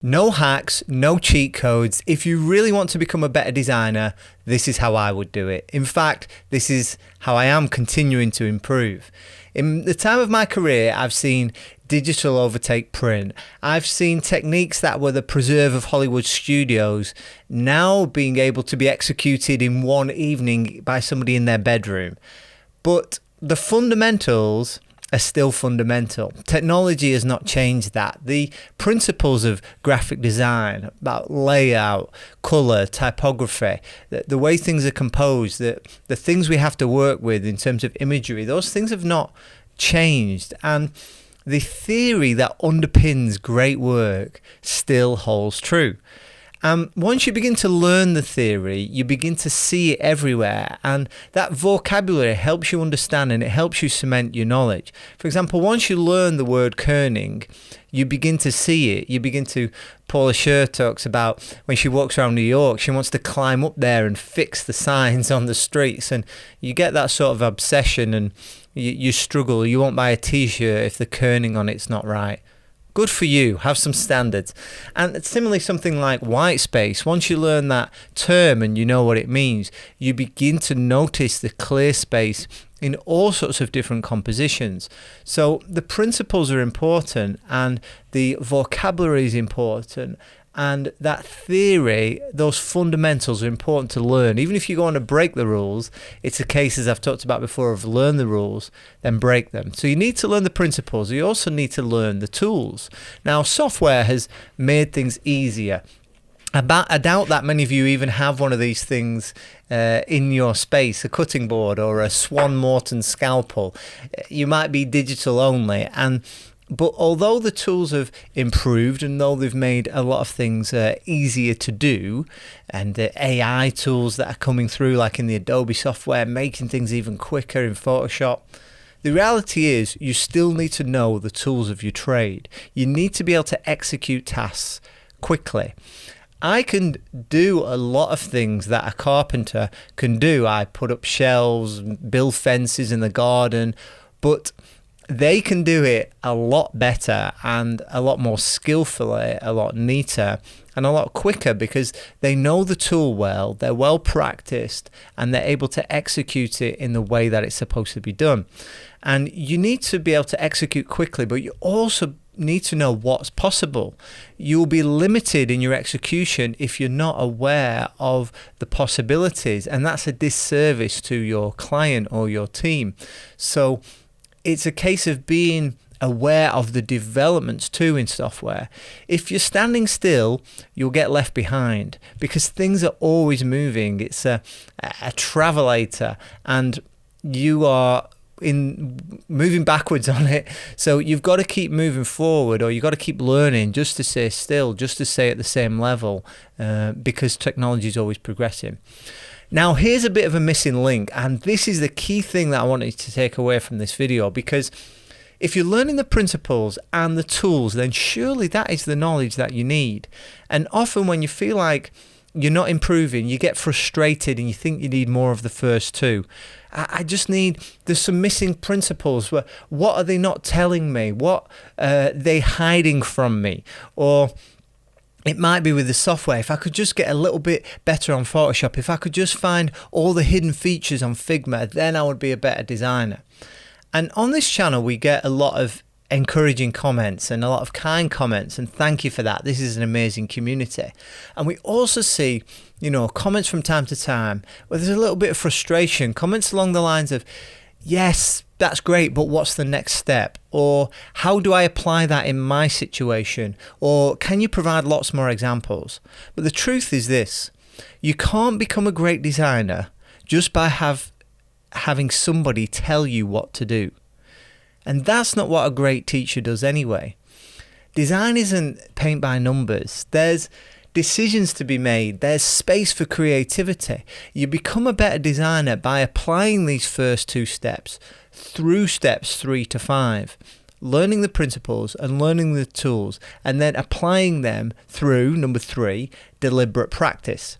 No hacks, no cheat codes. If you really want to become a better designer, this is how I would do it. In fact, this is how I am continuing to improve. In the time of my career, I've seen digital overtake print. I've seen techniques that were the preserve of Hollywood studios now being able to be executed in one evening by somebody in their bedroom. But the fundamentals are still fundamental. Technology has not changed that. The principles of graphic design, about layout, color, typography, the way things are composed, the things we have to work with in terms of imagery, those things have not changed. And the theory that underpins great work still holds true. Once you begin to learn the theory, you begin to see it everywhere, and that vocabulary helps you understand and it helps you cement your knowledge. For example, once you learn the word kerning, you begin to see it. You begin to, Paula Scher talks about when she walks around New York, she wants to climb up there and fix the signs on the streets, and you get that sort of obsession and you struggle. You won't buy a t-shirt if the kerning on it's not right. Good for you, have some standards. And similarly, something like white space, once you learn that term and you know what it means, you begin to notice the clear space in all sorts of different compositions. So the principles are important and the vocabulary is important, and that theory, those fundamentals are important to learn. Even if you go on to break the rules, it's a case, as I've talked about before, of learn the rules, then break them. So you need to learn the principles. You also need to learn the tools. Now, software has made things easier. I doubt that many of you even have one of these things in your space, a cutting board or a Swan Morton scalpel. You might be digital only, but although the tools have improved and though they've made a lot of things easier to do, and the AI tools that are coming through, like in the Adobe software, making things even quicker in Photoshop, the reality is you still need to know the tools of your trade. You need to be able to execute tasks quickly. I can do a lot of things that a carpenter can do. I put up shelves, build fences in the garden, but they can do it a lot better and a lot more skillfully, a lot neater and a lot quicker because they know the tool well, they're well practiced, and they're able to execute it in the way that it's supposed to be done. And you need to be able to execute quickly, but you also need to know what's possible. You'll be limited in your execution if you're not aware of the possibilities, and that's a disservice to your client or your team. So it's a case of being aware of the developments too in software. If you're standing still, you'll get left behind because things are always moving. It's a travelator, and you are moving backwards on it. So you've got to keep moving forward, or you've got to keep learning just to stay still, just to stay at the same level, because technology is always progressing. Now, here's a bit of a missing link, and this is the key thing that I wanted to take away from this video, because if you're learning the principles and the tools, then surely that is the knowledge that you need. And often when you feel like you're not improving, you get frustrated and you think you need more of the first two. There's some missing principles. What are they not telling me? What are they hiding from me? Or it might be with the software. If I could just get a little bit better on Photoshop, if I could just find all the hidden features on Figma, then I would be a better designer. And on this channel, we get a lot of encouraging comments and a lot of kind comments, and thank you for that. This is an amazing community. And we also see, comments from time to time where there's a little bit of frustration, comments along the lines of, yes, that's great, but what's the next step? Or how do I apply that in my situation? Or can you provide lots more examples? But the truth is this: you can't become a great designer just by having somebody tell you what to do. And that's not what a great teacher does anyway. Design isn't paint by numbers. There's decisions to be made. There's space for creativity. You become a better designer by applying these first two steps through steps 3 to 5, learning the principles and learning the tools, and then applying them through number 3, deliberate practice.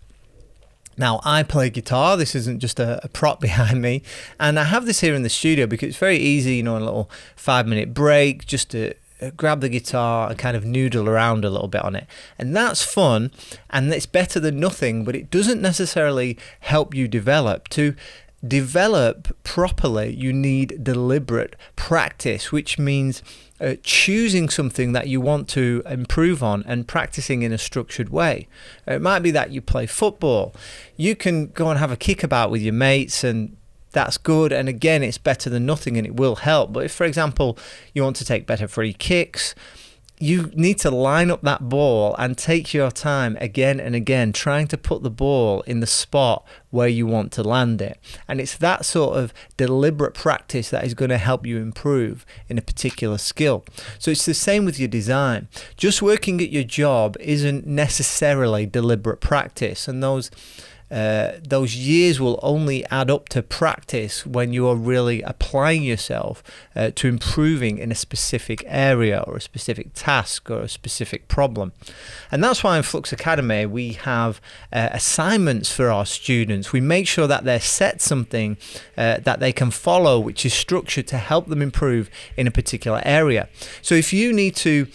Now, I play guitar. This isn't just a prop behind me. And I have this here in the studio because it's very easy, a little 5-minute break just to grab the guitar and kind of noodle around a little bit on it. And that's fun, and it's better than nothing, but it doesn't necessarily help you develop. To develop properly, you need deliberate practice, which means choosing something that you want to improve on and practicing in a structured way. It might be that you play football. You can go and have a kickabout with your mates, and that's good, and again, it's better than nothing and it will help. But if, for example, you want to take better free kicks, you need to line up that ball and take your time again and again, trying to put the ball in the spot where you want to land it. And it's that sort of deliberate practice that is going to help you improve in a particular skill. So it's the same with your design. Just working at your job isn't necessarily deliberate practice, and those years will only add up to practice when you are really applying yourself to improving in a specific area or a specific task or a specific problem. And that's why in Flux Academy we have assignments for our students. We make sure that they're set something that they can follow, which is structured to help them improve in a particular area. So if you need to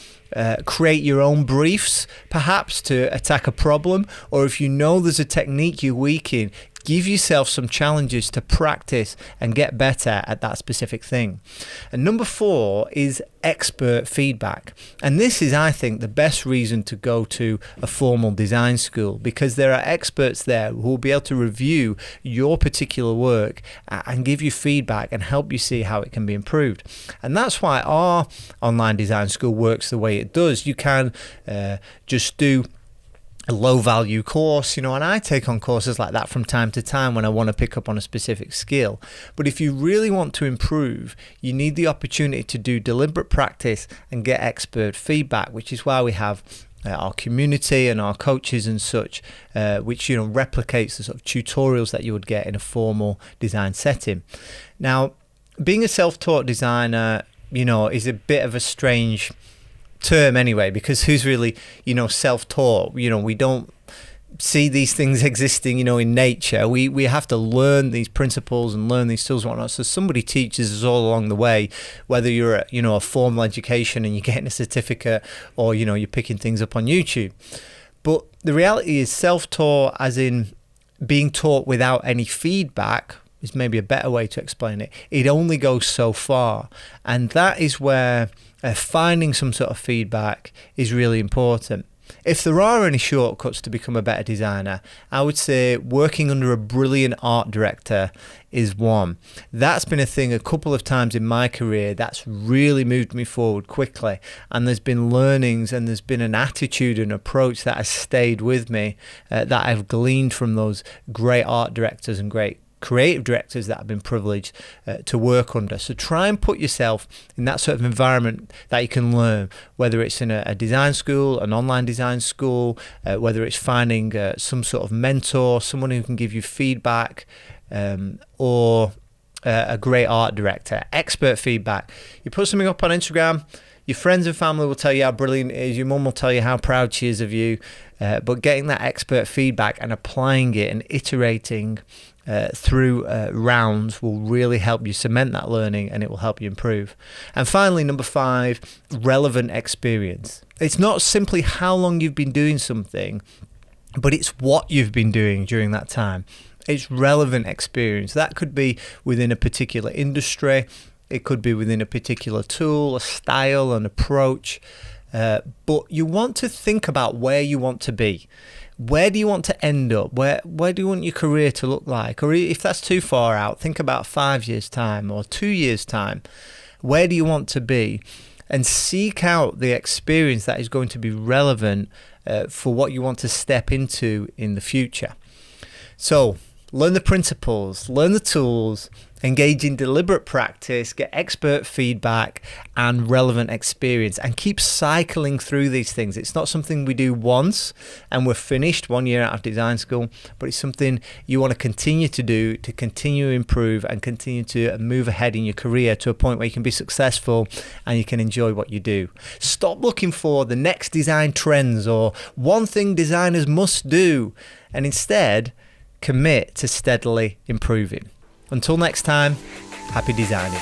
create your own briefs, perhaps, to attack a problem, or if you know there's a technique you're weak in, give yourself some challenges to practice and get better at that specific thing. And number 4 is expert feedback. And this is, I think, the best reason to go to a formal design school, because there are experts there who will be able to review your particular work and give you feedback and help you see how it can be improved. And that's why our online design school works the way it does. You can just do a low value course, and I take on courses like that from time to time when I want to pick up on a specific skill. But if you really want to improve, you need the opportunity to do deliberate practice and get expert feedback, which is why we have our community and our coaches and such, which replicates the sort of tutorials that you would get in a formal design setting. Now, being a self-taught designer, is a bit of a strange term anyway, because who's really self-taught? We don't see these things existing in nature. We have to learn these principles and learn these tools and whatnot. So somebody teaches us all along the way, whether you're at a formal education and you're getting a certificate, or you're picking things up on YouTube. But the reality is, self-taught, as in being taught without any feedback, is maybe a better way to explain it. It only goes so far, and that is where finding some sort of feedback is really important. If there are any shortcuts to become a better designer, I would say working under a brilliant art director is one. That's been a thing a couple of times in my career that's really moved me forward quickly, and there's been learnings and there's been an attitude and approach that has stayed with me, that I've gleaned from those great art directors and great creative directors that have been privileged to work under. So try and put yourself in that sort of environment that you can learn, whether it's in a design school, an online design school, whether it's finding some sort of mentor, someone who can give you feedback, or a great art director. Expert feedback. You put something up on Instagram, your friends and family will tell you how brilliant it is, your mum will tell you how proud she is of you, but getting that expert feedback and applying it and iterating through rounds will really help you cement that learning, and it will help you improve. And finally, number 5, relevant experience. It's not simply how long you've been doing something, but it's what you've been doing during that time. It's relevant experience. That could be within a particular industry. It could be within a particular tool, a style, an approach. But you want to think about where you want to be. Where do you want to end up? Where do you want your career to look like? Or if that's too far out, think about 5 years' time or 2 years' time. Where do you want to be? And seek out the experience that is going to be relevant for what you want to step into in the future. So learn the principles, learn the tools, engage in deliberate practice, get expert feedback and relevant experience, and keep cycling through these things. It's not something we do once and we're finished 1 year out of design school, but it's something you want to continue to do, to continue to improve and continue to move ahead in your career to a point where you can be successful and you can enjoy what you do. Stop looking for the next design trends or one thing designers must do, and instead commit to steadily improving. Until next time, happy designing.